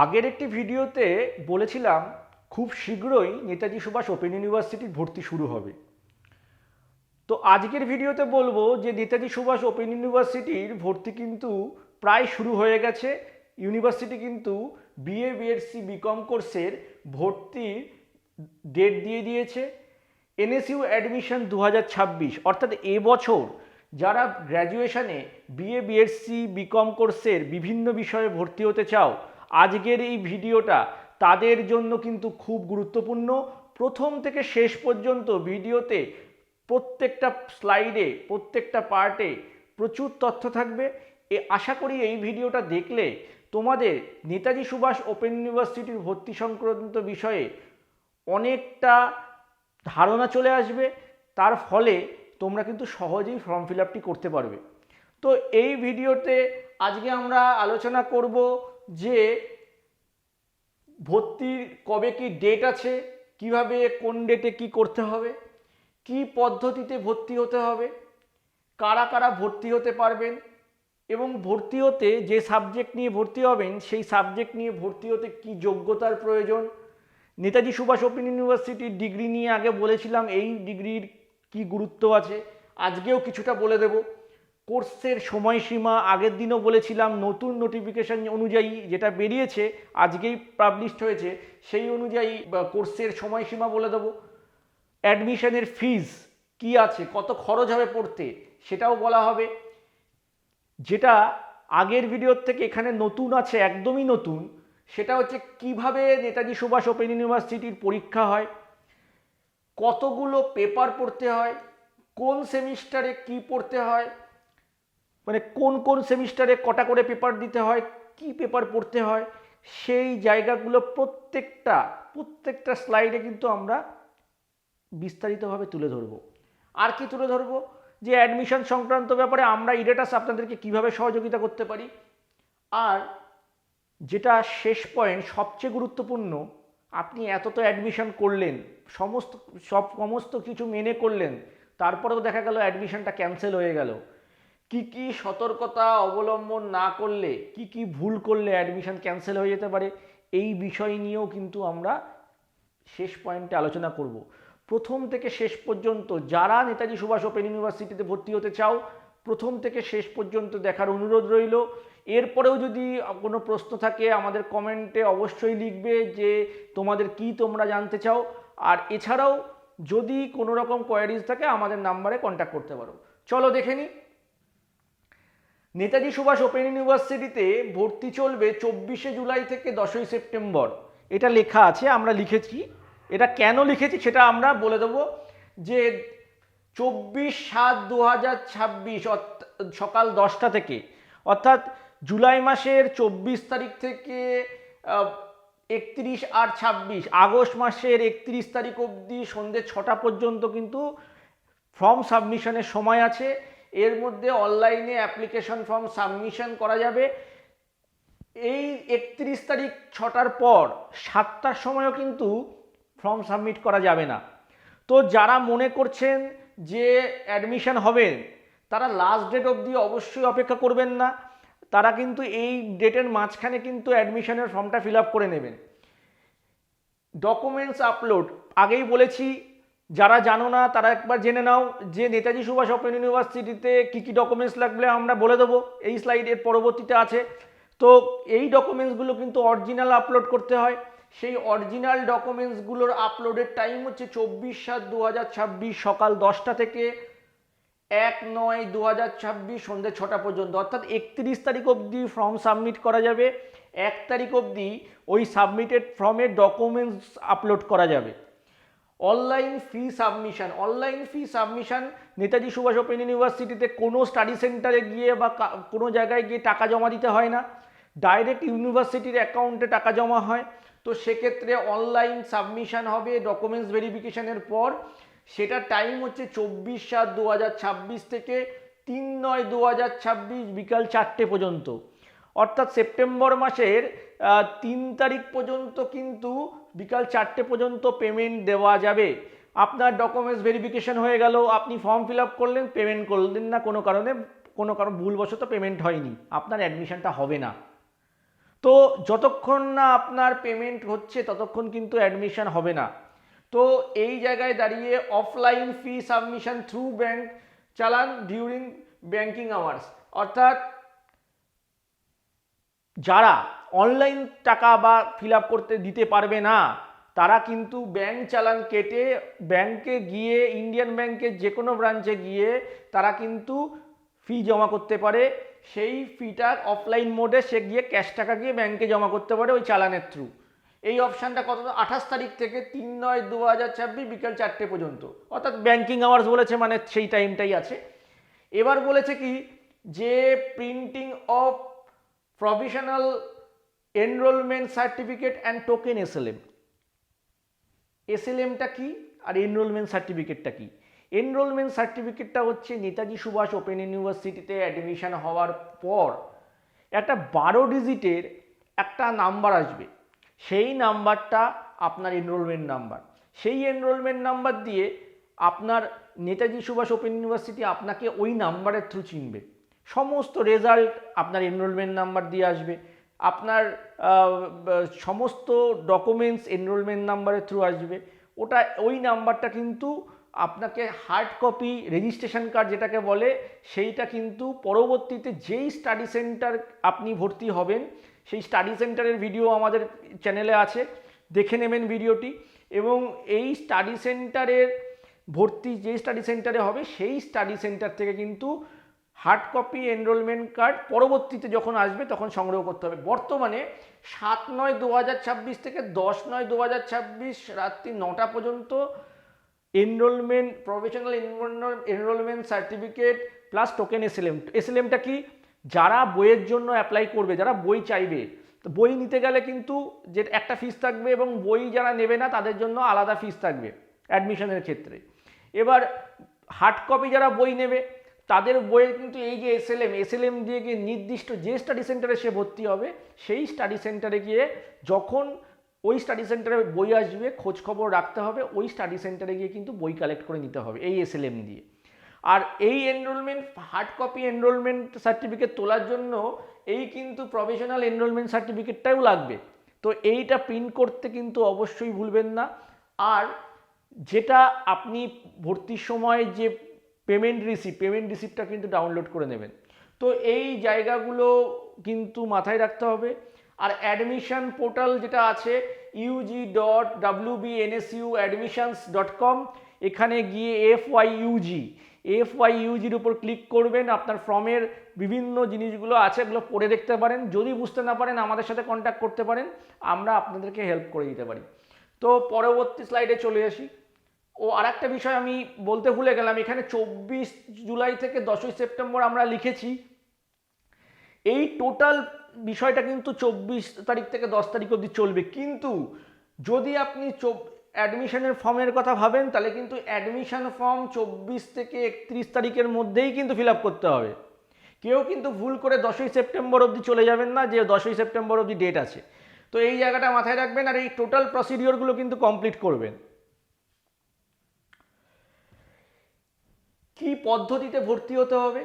আগের একটি ভিডিওতে বলেছিলাম খুব শীঘ্রই নেতাজি সুভাষ ওপেন ইউনিভার্সিটির ভর্তি শুরু হবে। তো আজকের ভিডিওতে বলবো যে নেতাজি সুভাষ ওপেন ইউনিভার্সিটির ভর্তি কিন্তু প্রায় শুরু হয়ে গেছে। ইউনিভার্সিটি কিন্তু বিএ বিএসসি বিকম কোর্সের ভর্তির ডেট দিয়ে দিয়েছে। এনএসইউ অ্যাডমিশন 2026 অর্থাৎ এবছর যারা গ্র্যাজুয়েশনে বিএ বিএসসি বিকম কোর্সের বিভিন্ন বিষয়ে ভর্তি হতে চাও, আজকের এই ভিডিওটা তাদের জন্য কিন্তু খুব গুরুত্বপূর্ণ। প্রথম থেকে শেষ পর্যন্ত ভিডিওতে প্রত্যেকটা স্লাইডে প্রত্যেকটা পার্টে প্রচুর তথ্য থাকবে। আশা করি এই ভিডিওটা দেখলে তোমাদের নেতাজি সুভাষ ওপেন ইউনিভার্সিটির ভর্তি সংক্রান্ত বিষয়ে অনেকটা ধারণা চলে আসবে। তার ফলে তোমরা কিন্তু সহজেই ফর্ম ফিল আপটি করতে পারবে। তো এই ভিডিওতে আজকে আমরা আলোচনা করব যে ভর্তির কবে কি ডেট আছে, কিভাবে কোন ডেটে কি করতে হবে, কি পদ্ধতিতে ভর্তি হতে হবে, কারা কারা ভর্তি হতে পারবেন এবং ভর্তি হতে যে সাবজেক্ট নিয়ে ভর্তি হবেন সেই সাবজেক্ট নিয়ে ভর্তি হতে কি যোগ্যতার প্রয়োজন। নেতাজি সুভাষ ওপেন ইউনিভার্সিটির ডিগ্রি নিয়ে আগে বলেছিলাম, এই ডিগ্রির কি গুরুত্ব আছে, আজকেও কিছুটা বলে দেব। কোর্সের সময়সীমা আগের দিনও বলেছিলাম, নতুন নোটিফিকেশন অনুযায়ী যেটা বেরিয়েছে আজকেই পাবলিশড হয়েছে সেই অনুযায়ী কোর্সের সময়সীমা বলে দেবো। অ্যাডমিশনের ফিজ কি আছে, কত খরচ হবে পড়তে সেটাও বলা হবে। যেটা আগের ভিডিওর থেকে এখানে নতুন আছে, একদমই নতুন, সেটা হচ্ছে কিভাবে নেতাজি সুভাষ ওপেন ইউনিভার্সিটির পরীক্ষা হয়, কতগুলো পেপার পড়তে হয়, কোন সেমিস্টারে কি পড়তে হয়, মানে কোন কোন সেমিস্টারে কটা করে পেপার দিতে হয়, কি পেপার পড়তে হয়, সেই জায়গাগুলো প্রত্যেকটা স্লাইডে কিন্তু আমরা বিস্তারিতভাবে তুলে ধরবো। আর কি তুলে ধরবো, যে অ্যাডমিশন সংক্রান্ত ব্যাপারে আমরা ইরেটাস আপনাদেরকে কিভাবে সহযোগিতা করতে পারি। আর যেটা শেষ পয়েন্ট সবচেয়ে গুরুত্বপূর্ণ, আপনি এত তো অ্যাডমিশন করলেন, সমস্ত কিছু মেনে করলেন, তারপরেও দেখা গেল অ্যাডমিশনটা ক্যান্সেল হয়ে গেল। কি কি সতর্কতা অবলম্বন না করলে, কি কি ভুল করলে অ্যাডমিশন ক্যান্সেল হয়ে যেতে পারে, এই বিষয় নিয়েও কিন্তু আমরা শেষ পয়েন্টে আলোচনা করব। প্রথম থেকে শেষ পর্যন্ত যারা নেতাজি সুভাষ ওপেন ইউনিভার্সিটিতে ভর্তি হতে চাও, প্রথম থেকে শেষ পর্যন্ত দেখার অনুরোধ রইল। এরপরেও যদি কোনো প্রশ্ন থাকে আমাদের কমেন্টে অবশ্যই লিখবে যে তোমরা জানতে চাও। আর এছাড়াও যদি কোনো রকম কোয়ারিজ থাকে আমাদের নাম্বারে কন্ট্যাক্ট করতে পারো। চলো দেখে নিই। নেতাজি সুভাষ ওপেন ইউনিভার্সিটিতে ভর্তি চলবে 24শে জুলাই থেকে 10ই সেপ্টেম্বর, এটা লেখা আছে, আমরা লিখেছি। এটা কেন লিখেছি সেটা আমরা বলে দেবো, যে 24/7/2026 সকাল 10টা থেকে, অর্থাৎ জুলাই মাসের 24 তারিখ থেকে 31/8/26 আগস্ট মাসের 31 তারিখ অবধি সন্ধ্যে 6টা পর্যন্ত কিন্তু ফর্ম সাবমিশনের সময় আছে। এর মধ্যে অনলাইনে অ্যাপ্লিকেশন ফর্ম সাবমিশন করা যাবে। এই 31 তারিখ 6টার পর 7টার সময়ও কিন্তু ফর্ম সাবমিট করা যাবে না। তো যারা মনে করছেন যে অ্যাডমিশন হবে তারা লাস্ট ডেট অবধি অবশ্যই অপেক্ষা করবেন না, তারা কিন্তু এই ডেটের মাঝখানে কিন্তু অ্যাডমিশনের ফর্মটা ফিল আপ করে নেবেন। ডকুমেন্টস আপলোড আগেই বলেছি, যারা জানো না তারা একবার জেনে নাও যে নেতাজি সুভাষ ওপেন ইউনিভার্সিটিতে কী কী ডকুমেন্টস লাগবে আমরা বলে দেবো, এই স্লাইডের পরবর্তীতে আছে। তো এই ডকুমেন্টসগুলো কিন্তু অরিজিনাল আপলোড করতে হয়। সেই অরিজিনাল ডকুমেন্টসগুলোর আপলোডের টাইম হচ্ছে 24/7/2026 সকাল 10টা থেকে 1/9/2026 সন্ধ্যে 6টা পর্যন্ত, অর্থাৎ 31 তারিখ অবধি ফর্ম সাবমিট করা যাবে। 1 তারিখ অবধি ওই সাবমিটেড ফর্মের ডকুমেন্টস আপলোড করা যাবে। Online fee submission Netaji Subhas open ইউনিভার্সিটিতে কোনো স্টাডি সেন্টারে গিয়ে বা কোনো জায়গায় গিয়ে টাকা জমা দিতে হয় না, ডাইরেক্ট ইউনিভার্সিটির অ্যাকাউন্টে টাকা জমা হয়। তো সেক্ষেত্রে অনলাইন সাবমিশন হবে ডকুমেন্টস ভেরিফিকেশনের পর। সেটা টাইম হচ্ছে 24/7/2026 থেকে 3/9/2026 বিকাল 4টে পর্যন্ত, অর্থাৎ সেপ্টেম্বর মাসের 3 তারিখ পর্যন্ত কিন্তু বিকাল 4টে পর্যন্ত পেমেন্ট দেওয়া যাবে। আপনার ডকুমেন্টস ভেরিফিকেশন হয়ে গেল, আপনি ফর্ম ফিল আপ করলেন, পেমেন্ট করলেন না, কোনো কারণ ভুলবশত পেমেন্ট হয়নি, আপনার অ্যাডমিশনটা হবে না। তো যতক্ষণ না আপনার পেমেন্ট হচ্ছে ততক্ষণ কিন্তু অ্যাডমিশন হবে না। তো এই জায়গায় দাঁড়িয়ে অফলাইন ফি সাবমিশন থ্রু ব্যাংক চালান ডিউরিং ব্যাংকিং আওয়ার্স, অর্থাৎ যারা অনলাইন টাকা বা ফিল আপ করতে দিতে পারবে না তারা কিন্তু ব্যাংক চালান কেটে ব্যাংকে গিয়ে, ইন্ডিয়ান ব্যাংকের যে কোনো ব্রাঞ্চে গিয়ে তারা কিন্তু ফি জমা করতে পারে। সেই ফিটা অফলাইন মোডে সে গিয়ে ক্যাশ টাকা গিয়ে ব্যাংকে জমা করতে পারে ওই চালানের থ্রু। এই অপশানটা কত, 28 তারিখ থেকে 3/9/2026 বিকেল 4টে পর্যন্ত, অর্থাৎ ব্যাংকিং আওয়ার্স বলেছে মানে সেই টাইমটাই আছে। এবার বলেছে কি যে printing of provisional enrolment certificate and token SLM. এসএলএমটা কি আর এনরোলমেন্ট সার্টিফিকেটটা কি? এনরোলমেন্ট সার্টিফিকেটটা হচ্ছে নেতাজি সুভাষ ওপেন ইউনিভার্সিটিতে অ্যাডমিশন হওয়ার পর একটা 12 ডিজিটের একটা নাম্বার আসবে, সেই নাম্বারটা আপনার এনরোলমেন্ট নাম্বার। সেই এনরোলমেন্ট নাম্বার দিয়ে আপনার নেতাজি সুভাষ ওপেন ইউনিভার্সিটি আপনাকে ওই নাম্বারের থ্রু চিনবে। সমস্ত রেজাল্ট আপনার এনরোলমেন্ট নাম্বার দিয়ে আসবে, আপনার সমস্ত ডকুমেন্টস এনরোলমেন্ট নাম্বারের থ্রু আসবে। ওটা ওই নাম্বারটা কিন্তু আপনাকে হার্ড কপি রেজিস্ট্রেশন কার্ড যেটাকে বলে, সেইটা কিন্তু পরবর্তীতে যেই স্টাডি সেন্টার আপনি ভর্তি হবেন সেই স্টাডি সেন্টারের ভিডিও আমাদের চ্যানেলে আছে, দেখে নেবেন ভিডিওটি। এবং এই স্টাডি সেন্টারের ভর্তি যেই স্টাডি সেন্টারে হবে সেই স্টাডি সেন্টার থেকে কিন্তু হার্ড কপি এনরোলমেন্ট কার্ড পরবর্তীতে যখন আসবে তখন সংগ্রহ করতে হবে। বর্তমানে 7/9/2026 থেকে 10/9/2026 রাত্রি 9টা পর্যন্ত enrolment professional enrolment certificate plus token SLM. এসএলএমটা কি? যারা বইয়ের জন্য অ্যাপ্লাই করবে, যারা বই চাইবে, তো বই নিতে গেলে কিন্তু যে একটা ফিস থাকবে এবং বই যারা নেবে না তাদের জন্য আলাদা ফিস থাকবে অ্যাডমিশনের ক্ষেত্রে। এবার হার্ড কপি যারা বই নেবে তাদের বইয়ের কিন্তু এই যে এসএলএম দিয়ে গিয়ে নির্দিষ্ট যে স্টাডি সেন্টারে সে ভর্তি হবে সেই স্টাডি সেন্টারে গিয়ে যখন ওই স্টাডি সেন্টারে বই আসবে খোঁজ খবর রাখতে হবে, ওই স্টাডি সেন্টারে গিয়ে কিন্তু বই কালেক্ট করে নিতে হবে এই এসএলএম দিয়ে। আর এই enrolment hard copy enrolment certificate তোলার জন্য এই কিন্তু প্রফেশনাল এনরোলমেন্ট সার্টিফিকেটটাও লাগবে। তো এইটা প্রিন্ট করতে কিন্তু অবশ্যই ভুলবেন না। আর যেটা আপনি ভর্তির সময় যে পেমেন্ট রিসিপ্টটা কিন্তু ডাউনলোড করে নেবেন। তো এই জায়গাগুলো কিন্তু মাথায় রাখতে হবে। আর অ্যাডমিশন পোর্টাল যেটা আছে ug.wbnsuadmissions.com, এখানে গিয়ে FYUGর উপর ক্লিক করবেন। আপনার ফর্মের বিভিন্ন জিনিসগুলো আছে, এগুলো পড়ে দেখতে পারেন। যদি বুঝতে না পারেন আমাদের সাথে কন্ট্যাক্ট করতে পারেন, আমরা আপনাদেরকে হেল্প করে দিতে পারি। তো পরবর্তী স্লাইডে চলে আসি। আর একটা বিষয় আমি বলতে ভুলে গেলাম, এখানে 24 জুলাই থেকে 10ই সেপ্টেম্বর আমরা লিখেছি। এই টোটাল বিষয়টা কিন্তু 24 তারিখ থেকে 10 তারিখ অবধি চলবে। কিন্তু যদি আপনি অ্যাডমিশনের ফর্মের কথা ভাবেন তাহলে কিন্তু অ্যাডমিশন ফর্ম 24 থেকে 31 তারিখের মধ্যেই কিন্তু ফিল আপ করতে হবে। কেউ কিন্তু ভুল করে 10ই সেপ্টেম্বর অবধি চলে যাবেন না যে 10ই সেপ্টেম্বর অবধি ডেট আছে। তো এই জায়গাটা মাথায় রাখবেন আর এই টোটাল প্রসিডিওরগুলো কিন্তু কমপ্লিট করবেন। কি পদ্ধতিতে ভর্তি হতে হবে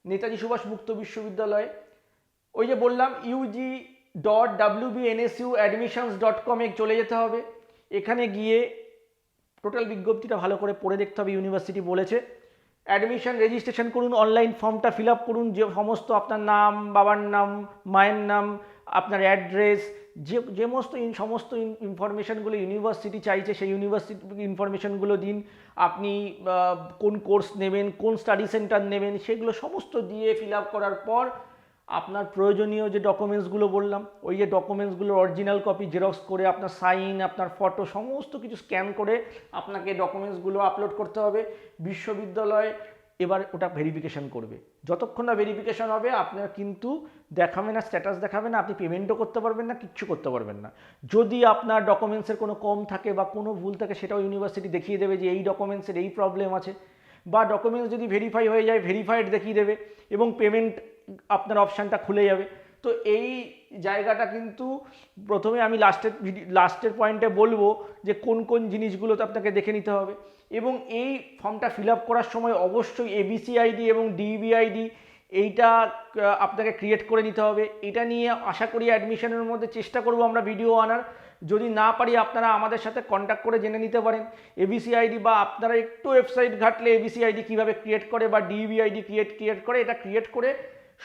নেতাজি সুভাষ মুক্ত বিশ্ববিদ্যালয়ে? ওই যে বললাম ug.wbnsuadmissions.com চলে যেতে হবে। এখানে গিয়ে টোটাল বিজ্ঞপ্তিটা ভালো করে পড়ে দেখতে হবে। ইউনিভার্সিটি বলেছে অ্যাডমিশন রেজিস্ট্রেশন করুন, অনলাইন ফর্মটা ফিল আপ করুন, যে সমস্ত আপনার নাম, বাবার নাম, মায়ের নাম, আপনার অ্যাড্রেস, যে সমস্ত ইনফরমেশানগুলো ইউনিভার্সিটি চাইছে সেই ইউনিভার্সিটি ইনফরমেশানগুলো দিন। আপনি কোন কোর্স নেবেন, কোন স্টাডি সেন্টার নেবেন, সেগুলো সমস্ত দিয়ে ফিল আপ করার পর আপনার প্রয়োজনীয় যে ডকুমেন্টসগুলো বললাম ওই যে ডকুমেন্টসগুলোর অরিজিনাল কপি জেরক্স করে আপনার সাইন, আপনার ফটো সমস্ত কিছু স্ক্যান করে আপনাকে ডকুমেন্টসগুলো আপলোড করতে হবে। বিশ্ববিদ্যালয় এবার ওটা ভেরিফিকেশন করবে। যতক্ষণ না ভেরিফিকেশন হবে আপনার কিন্তু দেখাবে না, স্ট্যাটাস দেখাবে না, আপনি পেমেন্টও করতে পারবেন না, কিচ্ছু করতে পারবেন না। যদি আপনার ডকুমেন্টসের কোনো কম থাকে বা কোনো ভুল থাকে সেটাও ইউনিভার্সিটি দেখিয়ে দেবে যে এই ডকুমেন্টসের এই প্রবলেম আছে। বা ডকুমেন্টস যদি ভেরিফাই হয়ে যায় ভেরিফাইড দেখিয়ে দেবে এবং পেমেন্ট আপনার অপশানটা খুলে যাবে। তো এই জায়গাটা কিন্তু প্রথমে আমি লাস্টের পয়েন্টে বলবো যে কোন কোন জিনিসগুলোতে আপনাকে দেখে নিতে হবে। এবং এই ফর্মটা ফিল আপ করার সময় অবশ্যই ABC আইডি এবং DB আইডি এইটা আপনাকে ক্রিয়েট করে নিতে হবে। এটা নিয়ে আশা করি অ্যাডমিশনের মধ্যে চেষ্টা করব আমরা ভিডিও আনার। যদি না পারি আপনারা আমাদের সাথে কন্ট্যাক্ট করে জেনে নিতে পারেন এবিসি আইডি, বা আপনারা একটু ওয়েবসাইট ঘাটলে এবিসি আইডি কীভাবে ক্রিয়েট করে বা ডিবি আইডি ক্রিয়েট করে, এটা ক্রিয়েট করে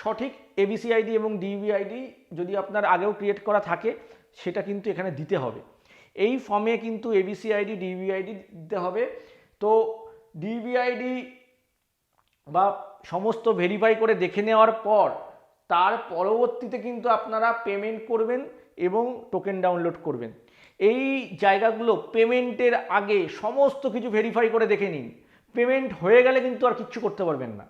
সঠিক এবিসি আইডি এবং ডিবি আইডি যদি আপনার আগেও ক্রিয়েট করা থাকে সেটা কিন্তু এখানে দিতে হবে। এই ফর্মে কিন্তু এবিসি আইডি ডিবি আইডি দিতে হবে। তো ডিবি আইডি বা সমস্ত ভেরিফাই করে দেখে নেওয়ার পর তার পরবর্তীতে কিন্তু আপনারা পেমেন্ট করবেন এবং টোকেন ডাউনলোড করবেন। এই জায়গাগুলো পেমেন্টের আগে সমস্ত কিছু ভেরিফাই করে দেখে নিন। পেমেন্ট হয়ে গেলে কিন্তু আর কিচ্ছু করতে পারবেন না।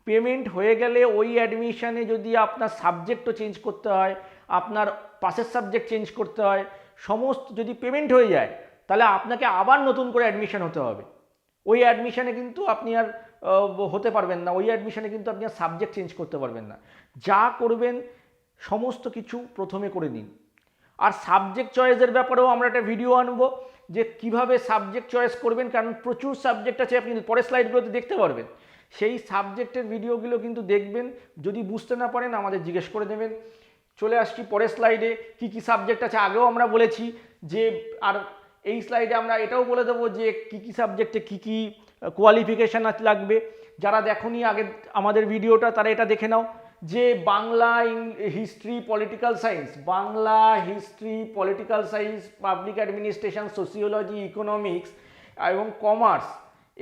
পেমেন্ট হয়ে গেলে ওই অ্যাডমিশানে যদি আপনার সাবজেক্টও চেঞ্জ করতে হয়, আপনার পাসের সাবজেক্ট চেঞ্জ করতে হয়, সমস্ত যদি পেমেন্ট হয়ে যায় তাহলে আপনাকে আবার নতুন করে অ্যাডমিশন হতে হবে। ওই অ্যাডমিশানে কিন্তু আপনি আর হতে পারবেন না, ওই অ্যাডমিশানে কিন্তু আপনি আর সাবজেক্ট চেঞ্জ করতে পারবেন না। যা করবেন সমস্ত কিছু প্রথমে করে নিন। আর সাবজেক্ট চয়েসের ব্যাপারেও আমরা একটা ভিডিও আনবো যে কিভাবে সাবজেক্ট চয়েস করবেন, কারণ প্রচুর সাবজেক্ট আছে, আপনি পরের স্লাইডগুলোতে দেখতে পারবেন। সেই সাবজেক্টের ভিডিওগুলো কিন্তু দেখবেন, যদি বুঝতে না পারেন আমাদের জিজ্ঞেস করে দেবেন। চলে আসছি পরের স্লাইডে, কি কি সাবজেক্ট আছে আগেও আমরা বলেছি যে, আর এই স্লাইডে আমরা এটাও বলে দেবো যে কি কি সাবজেক্টে কি কি কোয়ালিফিকেশান লাগবে। যারা দেখোনি আগে আমাদের ভিডিওটা তারা এটা দেখে নাও যে Bangla, history, political science, Bangla, history, political science, public administration, sociology, economics এবং কমার্স,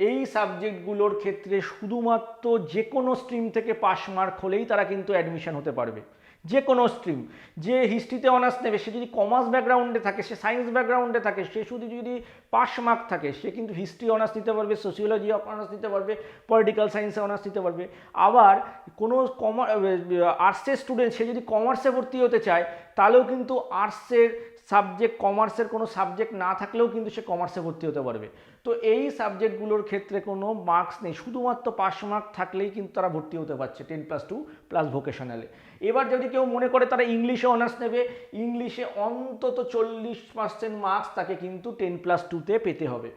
এই সাবজেক্টগুলোর ক্ষেত্রে শুধুমাত্র যে কোনো স্ট্রিম থেকে পাস মার্ক হলেই তারা কিন্তু অ্যাডমিশন হতে পারবে। যে কোনো স্ট্রিম, যে হিস্ট্রিতে অনার্স নেবে সে যদি কমার্স ব্যাকগ্রাউন্ডে থাকে, সে সায়েন্স ব্যাকগ্রাউন্ডে থাকে, সে শুধু যদি পাস মার্ক থাকে সে কিন্তু হিস্ট্রি অনার্স নিতে পারবে, সোসিওলজি অনার্স নিতে পারবে, পলিটিক্যাল সায়েন্সে অনার্স নিতে পারবে। আবার কোনো আর্টসের স্টুডেন্ট সে যদি কমার্সে ভর্তি হতে চায় তাহলেও কিন্তু আর্টসের সাবজেক্ট, কমার্সের কোনো সাবজেক্ট না থাকলেও কিন্তু সে কমার্সে ভর্তি হতে পারবে। তো এই সাবজেক্টগুলোর ক্ষেত্রে কোনো মার্কস নেই, শুধুমাত্র পাস মার্ক থাকলেই কিন্তু তারা ভর্তি হতে পারছে 10+2 প্লাস ভোকেশনালে। এবার যদি কেউ মনে করে তারা ইংলিশে অনার্স নেবে, ইংলিশে অন্তত 40% মার্কস তাকে কিন্তু 10+2-তে পেতে হবে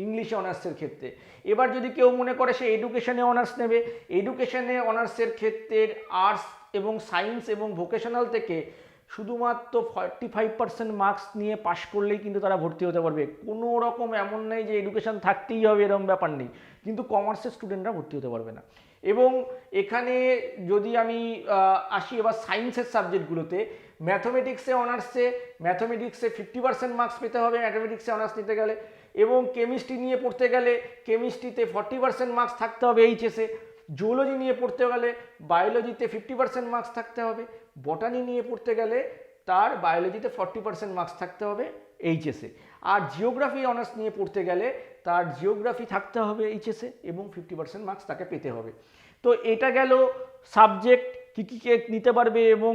ইংলিশে অনার্সের ক্ষেত্রে। এবার যদি কেউ মনে করে সে এডুকেশনে অনার্স নেবে, এডুকেশনে অনার্সের ক্ষেত্রে আর্টস এবং সায়েন্স এবং ভোকেশনাল থেকে শুধুমাত্র 45% মার্কস নিয়ে পাশ করলেই কিন্তু তারা ভর্তি হতে পারবে। কোনো রকম এমন নেই যে এডুকেশন থাকতেই হবে এরকম ব্যাপার নেই, কিন্তু কমার্সের স্টুডেন্টরা ভর্তি হতে পারবে না। এবং এখানে যদি আমি আসি এবার সায়েন্সের সাবজেক্টগুলোতে, ম্যাথমেটিক্সে 50% মার্কস পেতে হবে ম্যাথমেটিক্সে অনার্স নিতে গেলে, এবং কেমিস্ট্রি নিয়ে পড়তে গেলে কেমিস্ট্রিতে 40% মার্কস থাকতে হবে এইচএসে, জুওলজি নিয়ে পড়তে গেলে বায়োলজিতে 50% মার্কস থাকতে হবে, বটানি নিয়ে পড়তে গেলে তার বায়োলজিতে 40% মার্কস থাকতে হবে এইচএসে, আর জিওগ্রাফি অনার্স নিয়ে পড়তে গেলে তার জিওগ্রাফি থাকতে হবে এইচএসে এবং 50% মার্কস তাকে পেতে হবে। তো এটা গেল সাবজেক্ট কী কী নিতে পারবে এবং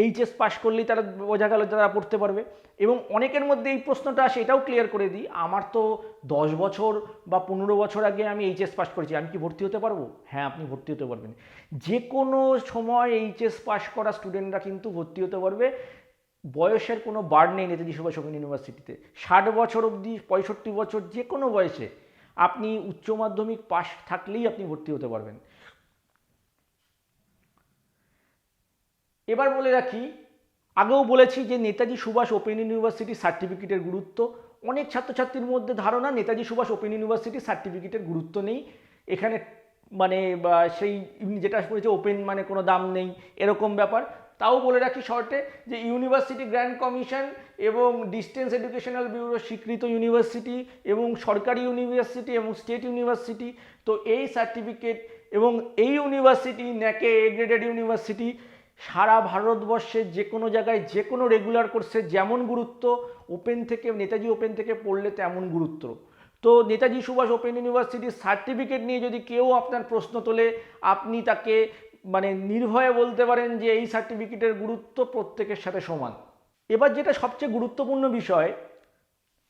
এইচএস পাশ করলেই তারা বোঝা গেল তারা পড়তে পারবে। এবং অনেকের মধ্যে এই প্রশ্নটা আসে, এটাও ক্লিয়ার করে দিই, আমার তো 10 বছর বা 15 বছর আগে আমি এইচএস পাস করেছি, আমি কি ভর্তি হতে পারবো? হ্যাঁ, আপনি ভর্তি হতে পারবেন। যে কোনো সময় এইচএস পাস করা স্টুডেন্টরা কিন্তু ভর্তি হতে পারবে। বয়সের কোনো বার নেই নেতাজি সুভাষ ওপেন ইউনিভার্সিটিতে। 60 বছর অবধি, 65 বছর, যে কোনো বয়সে আপনি উচ্চ মাধ্যমিক পাস থাকলেই আপনি ভর্তি হতে পারবেন। এবার বলে রাখি, আগেও বলেছি যে নেতাজি সুভাষ ওপেন ইউনিভার্সিটি সার্টিফিকেটের গুরুত্ব। অনেক ছাত্রছাত্রীর মধ্যে ধারণা নেতাজি সুভাষ ওপেন ইউনিভার্সিটি সার্টিফিকেটের গুরুত্ব নেই, এখানে মানে সেই যেটা বলেছে ওপেন মানে কোনো দাম নেই এরকম ব্যাপার। তাও বলে রাখি শর্টে যে ইউনিভার্সিটি গ্র্যান্ট কমিশন এবং ডিস্টেন্স এডুকেশনাল ব্যুরো স্বীকৃত ইউনিভার্সিটি এবং সরকারি ইউনিভার্সিটি এবং স্টেট ইউনিভার্সিটি, তো এই সার্টিফিকেট এবং এই ইউনিভার্সিটি ন্যাকে এ গ্রেডেড ইউনিভার্সিটি সারা ভারতবর্ষে যে কোনো জায়গায় যে কোনো রেগুলার কোর্সে যেমন গুরুত্ব, ওপেন থেকে নেতাজি ওপেন থেকে পড়লে তেমন গুরুত্ব। তো নেতাজি সুভাষ ওপেন ইউনিভার্সিটির সার্টিফিকেট নিয়ে যদি কেউ আপনার প্রশ্ন তোলে, আপনি তাকে মানে নির্ভয়ে বলতে পারেন যে এই সার্টিফিকেটের গুরুত্ব প্রত্যেকের সাথে সমান। এবার যেটা সবচেয়ে গুরুত্বপূর্ণ বিষয়,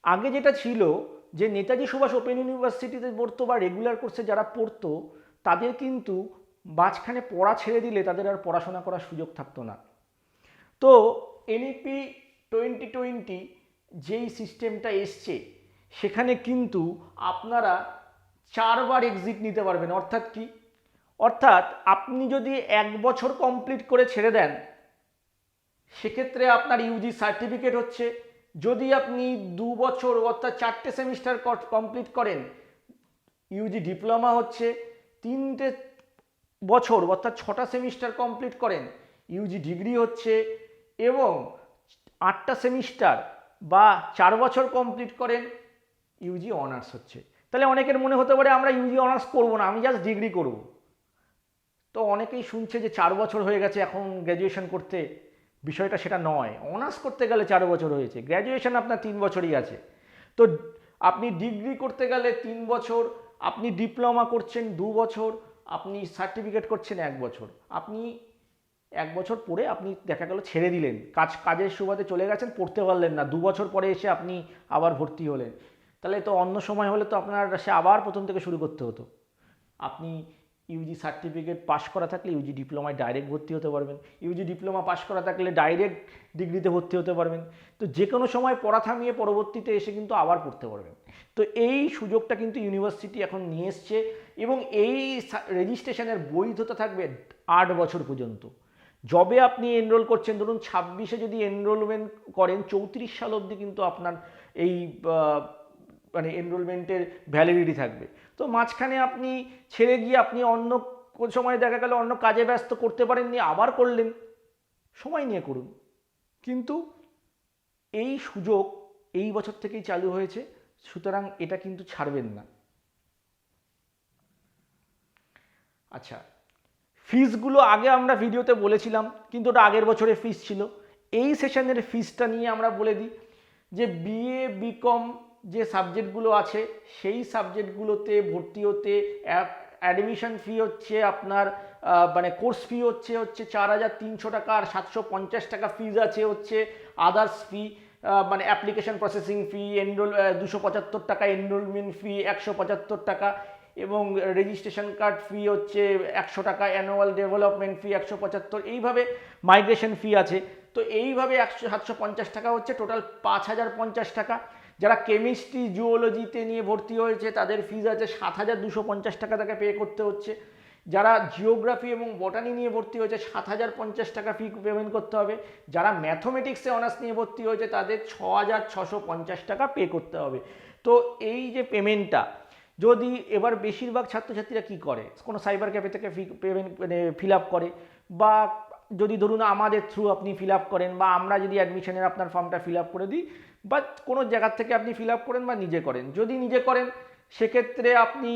আগে যেটা ছিল যে নেতাজি সুভাষ ওপেন ইউনিভার্সিটিতে পড়তো বা রেগুলার কোর্সে যারা পড়তো তাদের কিন্তু মাঝখানে পড়া ছেড়ে দিলে তাদের আর পড়াশোনা করার সুযোগ থাকতো না। তো এনইপি 2020 যেই সিস্টেমটা এসছে সেখানে কিন্তু আপনারা 4 বার এক্সিট নিতে পারবেন। অর্থাৎ কি, অর্থাৎ আপনি যদি 1 বছর কমপ্লিট করে ছেড়ে দেন সেক্ষেত্রে আপনার ইউজি সার্টিফিকেট হচ্ছে, যদি আপনি 2 বছর অর্থাৎ 4টে সেমিস্টার কমপ্লিট করেন ইউজি ডিপ্লোমা হচ্ছে, 3টে বছর অর্থাৎ 6টা সেমিস্টার কমপ্লিট করেন ইউজি ডিগ্রি হচ্ছে, এবং 8টা সেমিস্টার বা 4 বছর কমপ্লিট করেন ইউজি অনার্স হচ্ছে। তাহলে অনেকের মনে হতে পারে আমরা ইউজি অনার্স করবো না, আমি জাস্ট ডিগ্রি করব। তো অনেকেই শুনছে যে 4 বছর হয়ে গেছে এখন গ্র্যাজুয়েশন করতে, বিষয়টা সেটা নয়। অনার্স করতে গেলে 4 বছর হয়েছে, গ্র্যাজুয়েশন আপনার 3 বছরই আছে। তো আপনি ডিগ্রি করতে গেলে 3 বছর, আপনি ডিপ্লোমা করছেন 2 বছর, আপনি সার্টিফিকেট করছেন 1 বছর। আপনি 1 বছর পরে আপনি দেখা গেল ছেড়ে দিলেন, কাজের সুবাদে চলে গেছেন, পড়তে পারলেন না, 2 বছর পরে এসে আপনি আবার ভর্তি হলেন, তাহলে তো অন্য সময় হলে তো আপনার সে আবার প্রথম থেকে শুরু করতে হতো। আপনি ইউজি সার্টিফিকেট পাশ করা থাকলে ইউজি ডিপ্লোমায় ডাইরেক্ট ভর্তি হতে পারবেন, ইউজি ডিপ্লোমা পাশ করা থাকলে ডাইরেক্ট ডিগ্রিতে ভর্তি হতে পারবেন। তো যে কোনো সময় পড়া থামিয়ে পরবর্তীতে এসে কিন্তু আবার পড়তে পারবেন। তো এই সুযোগটা কিন্তু ইউনিভার্সিটি এখন নিয়ে এসছে, এবং এই রেজিস্ট্রেশনের বৈধতা থাকবে 8 বছর পর্যন্ত। যবে আপনি এনরোল করছেন, ধরুন 26-এ যদি এনরোলমেন্ট করেন, 34 সাল অবধি কিন্তু আপনার এই মানে এনরোলমেন্টের ভ্যালিডিটি থাকবে। তো মাঝখানে আপনি ছেড়ে গিয়ে আপনি অন্য কোন সময় দেখা গেল অন্য কাজে ব্যস্ত করতে পারেননি, আবার করলেন, সময় নিয়ে করুন। কিন্তু এই সুযোগ এই বছর থেকেই চালু হয়েছে, সুতরাং এটা কিন্তু ছাড়বেন না। আচ্ছা, ফিসগুলো আগে আমরা ভিডিওতে বলেছিলাম, কিন্তু ওটা আগের বছরের ফিস ছিল। এই সেশনের ফিসটা নিয়ে আমরা বলে দিই যে বিএ বিকম যে সাবজেক্টগুলো আছে সেই সাবজেক্টগুলোতে ভর্তি হতে অ্যাডমিশন ফি হচ্ছে আপনার মানে কোর্স ফি হচ্ছে 4,300 টাকা, আর 750 টাকা ফিজ আছে হচ্ছে আদার্স ফি, মানে অ্যাপ্লিকেশন প্রসেসিং ফি, 275 টাকা, এনরোলমেন্ট ফি 175 টাকা, এবং রেজিস্ট্রেশন কার্ড ফি হচ্ছে 100 টাকা, অ্যানুয়াল ডেভেলপমেন্ট ফি 175, এইভাবে মাইগ্রেশন ফি আছে। তো এইভাবে 750 টাকা হচ্ছে টোটাল 5,050 টাকা। যারা কেমিস্ট্রি জুওলজিতে নিয়ে ভর্তি হয়েছে তাদের ফিজ আছে 7,250 টাকা তাকে পে করতে হচ্ছে। যারা জিওগ্রাফি এবং বটানি নিয়ে ভর্তি হয়েছে 7,050 টাকা ফি পেমেন্ট করতে হবে। যারা ম্যাথমেটিক্সে অনার্স নিয়ে ভর্তি হয়েছে তাদের 6,650 টাকা পে করতে হবে। তো এই যে পেমেন্টটা, যদি এবার বেশিরভাগ ছাত্রছাত্রীরা কি করে, কোনো সাইবার ক্যাফে থেকে পেমেন্ট মানে ফিল আপ করে, বা যদি ধরুন আমাদের থ্রু আপনি ফিল আপ করেন, বা আমরা যদি অ্যাডমিশনের আপনার ফর্মটা ফিল আপ করে দিই, বা কোনো জায়গার থেকে আপনি ফিল আপ করেন বা নিজে করেন, যদি নিজে করেন সেক্ষেত্রে আপনি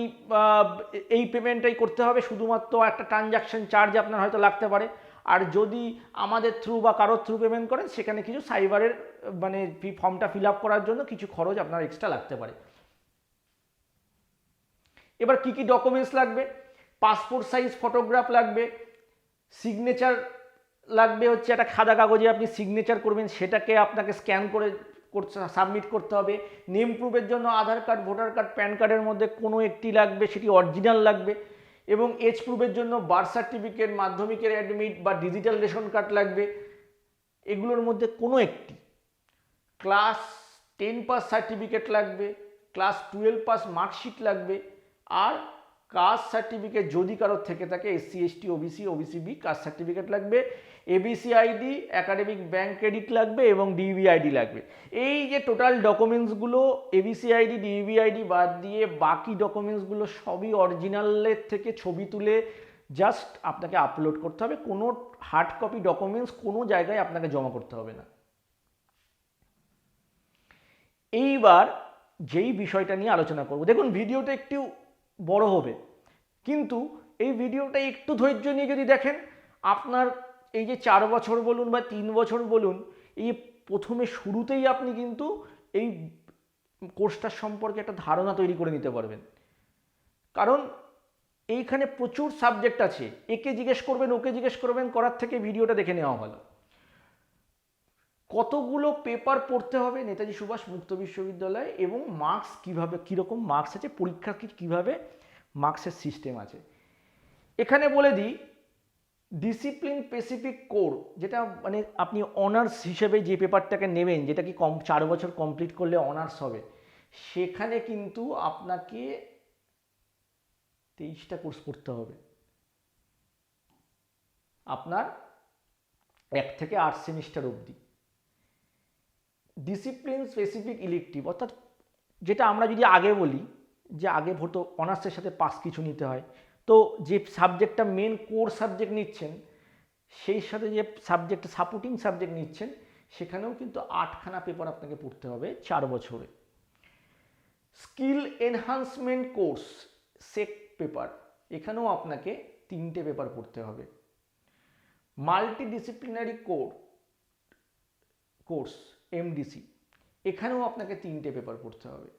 এই পেমেন্টটাই করতে হবে, শুধুমাত্র একটা ট্রানজাকশন চার্জ আপনার হয়তো লাগতে পারে। আর যদি আমাদের থ্রু বা কারোর থ্রু পেমেন্ট করেন সেখানে কিছু সাইবারের মানে ফর্মটা ফিল আপ করার জন্য কিছু খরচ আপনার এক্সট্রা লাগতে পারে। এবার কি কি ডকুমেন্টস লাগবে, পাসপোর্ট সাইজ ফটোগ্রাফ লাগবে, সিগনেচার লাগবে হচ্ছে একটা সাদা কাগজে আপনি সিগনেচার করবেন, সেটাকে আপনাকে স্ক্যান করে সাবমিট করতে হবে। নেম প্রুফের জন্য আধার কার্ড, ভোটার কার্ড, প্যান কার্ডের মধ্যে কোনো একটি লাগবে, সেটি অরিজিনাল লাগবে। এবং এজ প্রুফের জন্য বার্থ সার্টিফিকেট, মাধ্যমিকের অ্যাডমিট বা ডিজিটাল রেশন কার্ড লাগবে, এগুলোর মধ্যে কোনো একটি। ক্লাস 10 পাস সার্টিফিকেট লাগবে, ক্লাস 12 পাস মার্কশিট লাগবে, আর কাস্ট সার্টিফিকেট যদি কারোর থেকে থাকে SC ST OBC OBCB caste certificate লাগবে, ABC ID, academic bank credit লাগবে, এবং DB আইডি লাগবে। এই যে টোটাল ডকুমেন্টসগুলো, ABC আইডি DB আইডি বাদ দিয়ে বাকি ডকুমেন্টসগুলো সবই অরিজিনালের থেকে ছবি তুলে জাস্ট আপনাকে আপলোড করতে হবে। কোনো হার্ড কপি ডকুমেন্টস কোনো জায়গায় আপনাকে জমা করতে হবে না। এইবার যেই বিষয়টা নিয়ে আলোচনা করব, দেখুন ভিডিওটা একটু বড় হবে, কিন্তু এই ভিডিওটা একটু ধৈর্য নিয়ে যদি দেখেন, আপনার এই যে 4 বছর বলুন বা 3 বছর বলুন, এই প্রথমে শুরুতেই আপনি কিন্তু এই কোর্সটার সম্পর্কে একটা ধারণা তৈরি করে নিতে পারবেন। কারণ এইখানে প্রচুর সাবজেক্ট আছে, একে জিজ্ঞেস করবেন ওকে জিজ্ঞেস করবেন করার থেকে ভিডিওটা দেখে নেওয়া ভালো। কতগুলো পেপার পড়তে হবে নেতাজি সুভাষ মুক্ত বিশ্ববিদ্যালয়ে, এবং মার্কস কীভাবে, কীরকম মার্কস আছে, পরীক্ষা কীভাবে মার্কসের সিস্টেম আছে। এখানে বলে দিই, ডিসিপ্লিন স্পেসিফিক কোর, যেটা মানে আপনি অনার্স হিসেবে যে পেপারটাকে নেবেন, যেটা কি 4 বছর কমপ্লিট করলে অনার্স হবে, সেখানে কিন্তু আপনাকে 23টা কোর্স পড়তে হবে। আপনার 1 থেকে 8 সেমিস্টার অবধি। ডিসিপ্লিন স্পেসিফিক ইলেকটিভ অর্থাৎ যেটা আমরা যদি আগে বলি যে আগে হতো অনার্সের সাথে পাস কিছু নিতে হয়, তো যে সাবজেক্টটা মেন কোর সাবজেক্ট নিচ্ছেন সেই সাথে যে সাবজেক্ট সাপোর্টিং সাবজেক্ট নিচ্ছেন সেখানেও কিন্তু 8খানা পেপার আপনাকে পড়তে হবে 4 বছরে। স্কিল এনহান্সমেন্ট কোর্স সেক পেপার, এখানেও আপনাকে 3টে পেপার পড়তে হবে। মাল্টিডিসিপ্লিনারি কোর্স এমডিসি, এখানেও আপনাকে 3টে পেপার পড়তে হবে।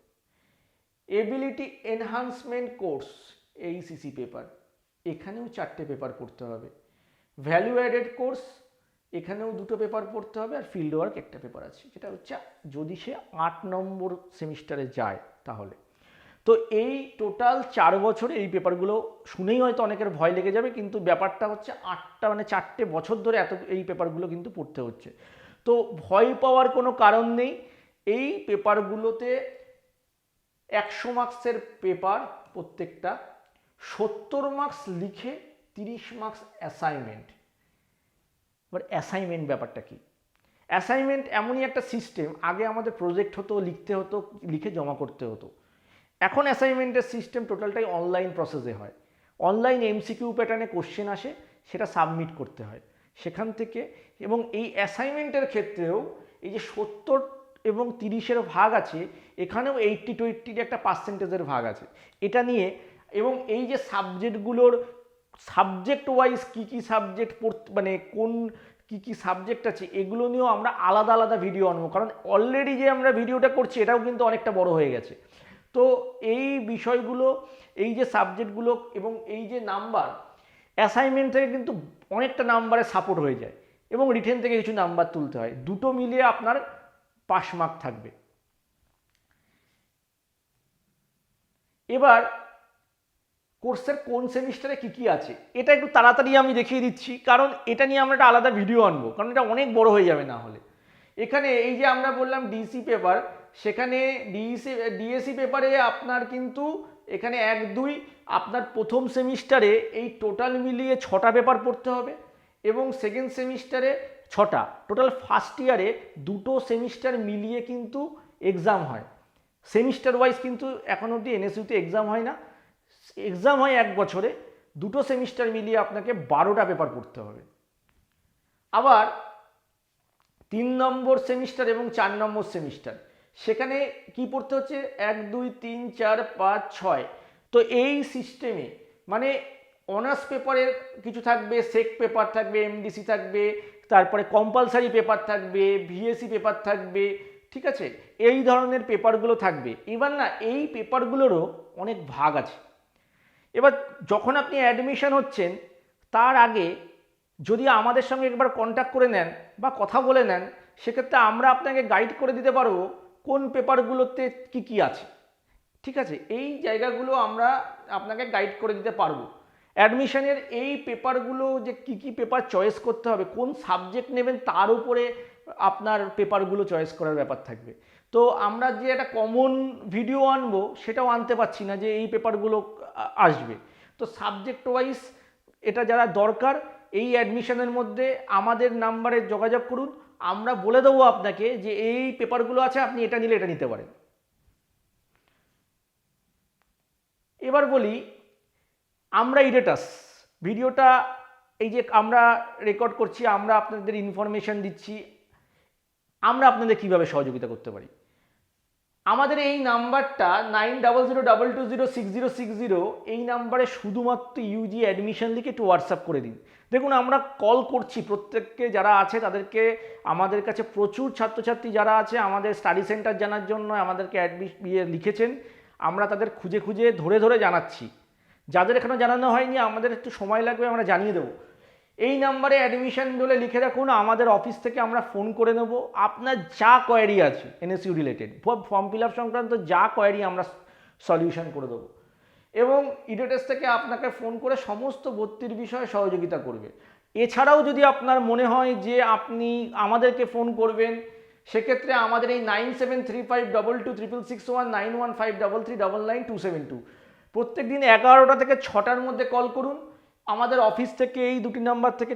এবিলিটি এনহান্সমেন্ট কোর্স এইসিসি পেপার, এখানেও 4টে পেপার পড়তে হবে। ভ্যালু অ্যাডেড কোর্স, এখানেও 2টো পেপার পড়তে হবে। আর ফিল্ড ওয়ার্ক একটা পেপার আছে, যেটা হচ্ছে যদি সে 8 নম্বর সেমিস্টারে যায় তাহলে। তো এই টোটাল 4 বছরে এই পেপারগুলো শুনেই হয়তো অনেকের ভয় লেগে যাবে, কিন্তু ব্যাপারটা হচ্ছে 4টে বছর ধরে এই পেপারগুলো কিন্তু পড়তে হচ্ছে। তো ভয় পাওয়ার কোনো কারণ নেই। এই পেপারগুলোতে 100 মার্কসের পেপার প্রত্যেকটা, 70 মার্কস লিখে 30 মার্কস অ্যাসাইনমেন্ট। এবার অ্যাসাইনমেন্ট ব্যাপারটা কি? অ্যাসাইনমেন্ট এমনই একটা সিস্টেম, আগে আমাদের প্রজেক্ট হতো, লিখতে হতো, লিখে জমা করতে হতো। এখন অ্যাসাইনমেন্টের সিস্টেম টোটালটাই অনলাইন প্রসেসে হয়। অনলাইন এমসিকিউ প্যাটার্নে কোশ্চেন আসে, সেটা সাবমিট করতে হয় সেখান থেকে। এবং এই অ্যাসাইনমেন্টের ক্ষেত্রেও এই যে 70 এবং 30-এর ভাগ আছে, এখানেও 80-20 একটা পার্সেন্টেজের ভাগ আছে এটা নিয়ে। এবং এই যে সাবজেক্টগুলোর সাবজেক্ট ওয়াইজ কী কী সাবজেক্ট মানে কোন কী সাবজেক্ট আছে এগুলো নিয়েও আমরা আলাদা আলাদা ভিডিও আনবো, কারণ অলরেডি যে আমরা ভিডিওটা করছি এটাও কিন্তু অনেকটা বড় হয়ে গেছে। তো এই বিষয়গুলো, এই যে সাবজেক্টগুলো এবং এই যে নাম্বার, অ্যাসাইনমেন্ট থেকে কিন্তু অনেকটা নাম্বারে সাপোর্ট হয়ে যায় এবং রিটেন থেকে কিছু নাম্বার তুলতে হয়, দুটো মিলিয়ে আপনার পাস মার্ক থাকবে। এবার কোর্সের কোন সেমিস্টারে কী কী আছে এটা একটু তাড়াতাড়ি আমি দেখিয়ে দিচ্ছি, কারণ এটা নিয়ে আমরা একটা আলাদা ভিডিও আনবো, কারণ এটা অনেক বড় হয়ে যাবে না হলে। এখানে এই যে আমরা বললাম ডিসি পেপার, সেখানে ডিএসি পেপারে আপনার কিন্তু এখানে 1-2 আপনার প্রথম সেমিস্টারে এই টোটাল মিলিয়ে 6টা পেপার পড়তে হবে এবং সেকেন্ড সেমিস্টারে 6টা। টোটাল ফার্স্ট ইয়ারে 2টো সেমিস্টার মিলিয়ে কিন্তু এক্সাম হয়। সেমিস্টার ওয়াইজ কিন্তু এখন অবধি এনএসইউতে এক্সাম হয় না, এক্সাম হয় 1 বছরে। 2টো সেমিস্টার মিলিয়ে আপনাকে 12টা পেপার পড়তে হবে। আবার 3 নম্বর সেমিস্টার এবং 4 নম্বর সেমিস্টার, সেখানে কি পড়তে হচ্ছে 1 2 3 4 5 6। তো এই সিস্টেমে মানে অনার্স পেপারের কিছু থাকবে, সেক পেপার থাকবে, এমডিসি থাকবে, তারপরে কম্পালসারি পেপার থাকবে, ভিএসি পেপার থাকবে, ঠিক আছে, এই ধরনের পেপারগুলো থাকবে। এবার না এই পেপারগুলোরও অনেক ভাগ আছে। এবার যখন আপনি অ্যাডমিশন হচ্ছেন তার আগে যদি আমাদের সঙ্গে একবার কন্ট্যাক্ট করে নেন বা কথা বলে নেন, সেক্ষেত্রে আমরা আপনাকে গাইড করে দিতে পারবো কোন পেপারগুলোতে কি কি আছে, ঠিক আছে। এই জায়গাগুলো আমরা আপনাকে গাইড করে দিতে পারবো। অ্যাডমিশনের এই পেপারগুলো যে কি কি পেপার চয়েস করতে হবে, কোন সাবজেক্ট নেবেন তার উপরে আপনার পেপারগুলো চয়েস করার ব্যাপার থাকবে। তো আমরা যে একটা কমন ভিডিও আনবো সেটাও আনতে পারছি না যে এই পেপারগুলো আসবে। তো সাবজেক্ট ওয়াইজ এটা যারা দরকার এই অ্যাডমিশনের মধ্যে আমাদের নাম্বারে যোগাযোগ করুন, আমরা বলে দেবো আপনাকে যে এই পেপারগুলো আছে, আপনি এটা নিলে এটা নিতে পারেন। এবার বলি আমরা ইরেটাস ভিডিওটা, এই যে আমরা রেকর্ড করছি, আমরা আপনাদের ইনফরমেশন দিচ্ছি, আমরা আপনাদের কিভাবে সহযোগিতা করতে পারি। আমাদের এই নাম্বারটা 9002206060, এই নাম্বারে শুধুমাত্র ইউজি অ্যাডমিশন লিখে একটু হোয়াটসঅ্যাপ করে দিন। দেখুন আমরা কল করছি প্রত্যেককে যারা আছে তাদেরকে, আমাদের কাছে প্রচুর ছাত্রছাত্রী যারা আছে আমাদের স্টাডি সেন্টার জানার জন্য আমাদেরকে লিখেছেন, আমরা তাদের খুঁজে খুঁজে ধরে ধরে জানাচ্ছি। যাদের এখনও জানানো হয়নি আমাদের একটু সময় লাগবে, আমরা জানিয়ে দেবো। এই নাম্বারে অ্যাডমিশন বলে লিখে রাখুন, আমাদের অফিস থেকে আমরা ফোন করে নেব। আপনার যা কোয়ারি আছে NSU related, form fill up সংক্রান্ত যা কোয়ারি আমরা সলিউশন করে দেবো। এবং ইডেটেস থেকে আপনাকে ফোন করে সমস্ত ভর্তির বিষয়ে সহযোগিতা করবে। এছাড়াও যদি আপনার মনে হয় যে আপনি আমাদেরকে ফোন করবেন, সেক্ষেত্রে আমাদের এই 9735226661 915333999272 প্রত্যেক দিন 11টা থেকে 6টার মধ্যে কল করুন। আমাদের অফিস থেকে এই দুটি নাম্বার থেকে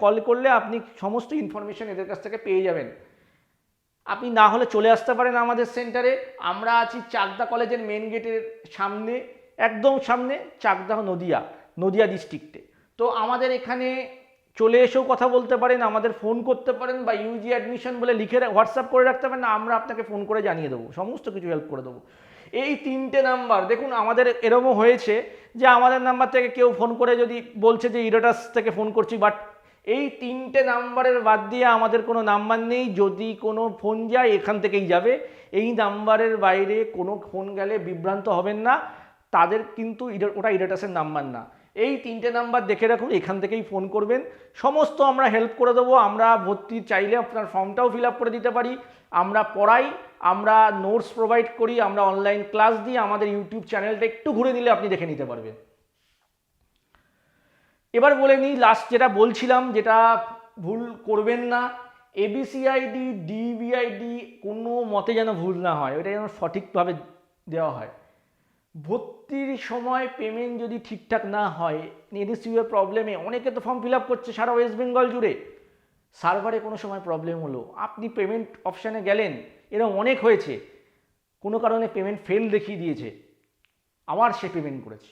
কল করলে আপনি সমস্ত ইনফরমেশন এদের কাছ থেকে পেয়ে যাবেন। আপনি না হলে চলে আসতে পারেন আমাদের সেন্টারে। আমরা আছি চাকদা কলেজের মেন গেটের সামনে, একদম সামনে, চাকদা নদিয়া ডিস্ট্রিক্টে। তো আমাদের এখানে চলে এসেও কথা বলতে পারেন, আমাদের ফোন করতে পারেন, বা ইউজি অ্যাডমিশন বলে লিখে হোয়াটসঅ্যাপ করে রাখতে পারেন, আমরা আপনাকে ফোন করে জানিয়ে দেবো, সমস্ত কিছু হেল্প করে দেবো। এই 3টে নাম্বার দেখুন, আমাদের এরকমও হয়েছে যে আমাদের নাম্বার থেকে কেউ ফোন করে যদি বলছে যে ইরোটাস থেকে ফোন করছি, বাট এই 3টে নাম্বারের বাদ দিয়ে আমাদের কোনো নাম্বার নেই। যদি কোনো ফোন যায় এখান থেকেই যাবে, এই নাম্বারের বাইরে কোনো ফোন গেলে বিভ্রান্ত হবেন না, তাদের কিন্তু ওটা ইরোটাসের নাম্বার না। এই 3টে নাম্বার দেখে রাখুন, এখান থেকেই ফোন করবেন, সমস্ত আমরা হেল্প করে দেবো। আমরা ভর্তি চাইলে আপনার ফর্মটাও ফিল আপ করে দিতে পারি, আমরা পড়াই, আমরা নোটস প্রোভাইড করি, আমরা অনলাইন ক্লাস দিই। আমাদের ইউটিউব চ্যানেলটা একটু ঘুরে নিলে আপনি দেখে নিতে পারবেন। এবার বলে নিই লাস্ট যেটা বলছিলাম, যেটা ভুল করবেন না, এবিসিআইডি ডিবিআইডি কোনো মতে যেন ভুল না হয়, ওটা যেন সঠিকভাবে দেওয়া হয়। ভর্তির সময় পেমেন্ট যদি ঠিকঠাক না হয়, এনএসইউয়ের প্রবলেমে অনেকে তো ফর্ম ফিল আপ করছে সারা ওয়েস্ট বেঙ্গল জুড়ে, সার্ভারে কোনো সময় প্রবলেম হলো, আপনি পেমেন্ট অপশানে গেলেন, এরকম অনেক হয়েছে, কোনো কারণে পেমেন্ট ফেল দেখিয়ে দিয়েছে, আবার সে পেমেন্ট করেছে,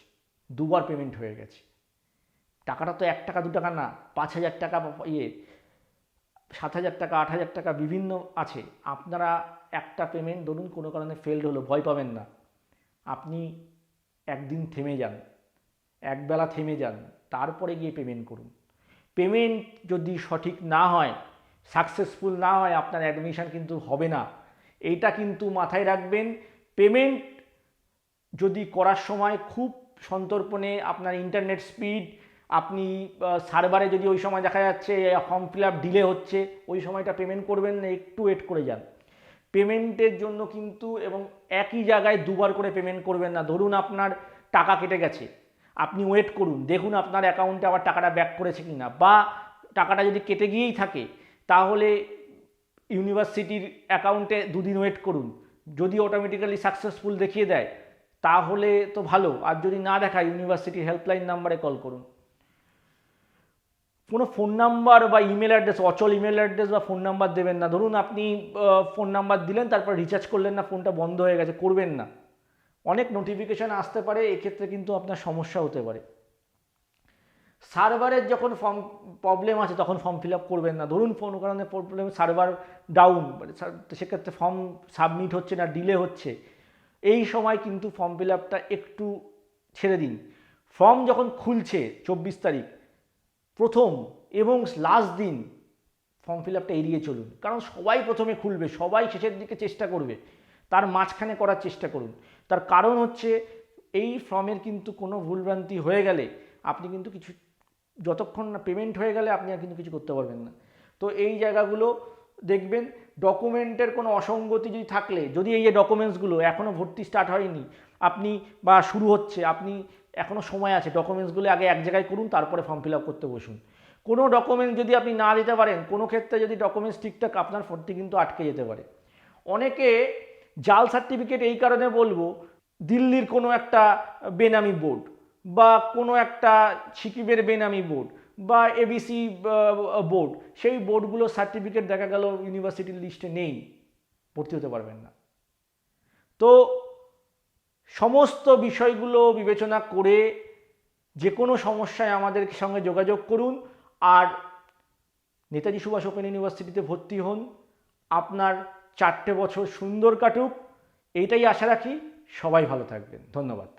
দুবার পেমেন্ট হয়ে গেছে। টাকাটা তো 1 টাকা 2 টাকা না, 5,000 টাকা, 7,000 টাকা, 8,000 টাকা বিভিন্ন আছে। আপনারা একটা পেমেন্ট ধরুন কোনো কারণে ফেলড হলো, ভয় পাবেন না, আপনি একদিন থেমে যান, একবেলা থেমে যান, তারপরে গিয়ে পেমেন্ট করুন। পেমেন্ট যদি সঠিক না হয়, সাকসেসফুল না হয়, আপনার অ্যাডমিশন কিন্তু হবে না, এইটা কিন্তু মাথায় রাখবেন। পেমেন্ট যদি করার সময় খুব সন্তর্পণে, আপনার ইন্টারনেট স্পিড, আপনি সার্ভারে যদি ওই সময় দেখা যাচ্ছে ফর্ম ফিল আপ ডিলে হচ্ছে, ওই সময়টা পেমেন্ট করবেন না, একটু ওয়েট করে যান পেমেন্টের জন্য কিন্তু। এবং একই জায়গায় দুবার করে পেমেন্ট করবেন না। ধরুন আপনার টাকা কেটে গেছে, আপনি ওয়েট করুন, দেখুন আপনার অ্যাকাউন্টে আবার টাকাটা ব্যাক করেছে কিনা, বা টাকাটা যদি কেটে গিয়েই থাকে তাহলে ইউনিভার্সিটির অ্যাকাউন্টে 2 দিন ওয়েট করুন, যদি অটোমেটিক্যালি সাকসেসফুল দেখিয়ে দেয় তাহলে তো ভালো, আর যদি না দেখায় ইউনিভার্সিটির হেল্পলাইন নাম্বারে কল করুন। কোনো ফোন নাম্বার বা ইমেল অ্যাড্রেস, অচল ইমেল অ্যাড্রেস বা ফোন নাম্বার দেবেন না। ধরুন আপনি ফোন নাম্বার দিলেন, তারপর রিচার্জ করলেন না, ফোনটা বন্ধ হয়ে গেছে, করবেন না, অনেক নোটিফিকেশান আসতে পারে, এক্ষেত্রে কিন্তু আপনার সমস্যা হতে পারে। সার্ভারের যখন ফর্ম প্রবলেম আছে তখন ফর্ম ফিল আপ করবেন না। ধরুন কোনো কারণে প্রবলেম, সার্ভার ডাউন, সেক্ষেত্রে ফর্ম সাবমিট হচ্ছে না, ডিলে হচ্ছে, এই সময় কিন্তু ফর্ম ফিল আপটা একটু ছেড়ে দিন। ফর্ম যখন খুলছে 24 তারিখ প্রথম এবং লাস্ট দিন, ফর্ম ফিল আপটা এড়িয়ে চলুন, কারণ সবাই প্রথমে খুলবে, সবাই শেষের দিকে চেষ্টা করবে, তার মাঝখানে করার চেষ্টা করুন। তার কারণ হচ্ছে এই ফর্মের কিন্তু কোনো ভুলভ্রান্তি হয়ে গেলে আপনি কিন্তু কিছু, যতক্ষণ না পেমেন্ট হয়ে গেলে আপনি আর কিন্তু কিছু করতে পারবেন না। তো এই জায়গাগুলো দেখবেন। ডকুমেন্টের কোনো অসঙ্গতি যদি থাকলে, যদি এই যে ডকুমেন্টসগুলো এখনও ভর্তি স্টার্ট হয়নি আপনি, বা শুরু হচ্ছে, আপনি এখনও সময় আছে, ডকুমেন্টসগুলো আগে এক জায়গায় করুন, তারপরে ফর্ম ফিল আপ করতে বসুন। কোনো ডকুমেন্টস যদি আপনি না দিতে পারেন, কোনো ক্ষেত্রে যদি ডকুমেন্টস ঠিকঠাক, আপনার ভর্তি কিন্তু আটকে যেতে পারে। অনেকে জাল সার্টিফিকেট এই কারণে বলবো, দিল্লির কোনো একটা বেনামি বোর্ড, বা কোনো একটা সিকিমের বেনামি বোর্ড, বা এবিসি বোর্ড, সেই বোর্ডগুলো সার্টিফিকেট দেখা গেল ইউনিভার্সিটির লিস্টে নেই, ভর্তি হতে পারবেন না। তো সমস্ত বিষয়গুলো বিবেচনা করে যে কোনো সমস্যায় আমাদের সঙ্গে যোগাযোগ করুন, আর নেতাজি সুভাষ ওপেন ইউনিভার্সিটিতে ভর্তি হন। আপনার 4টে বছর সুন্দর কাটুক, এইটাই আশা রাখি। সবাই ভালো থাকবেন, ধন্যবাদ।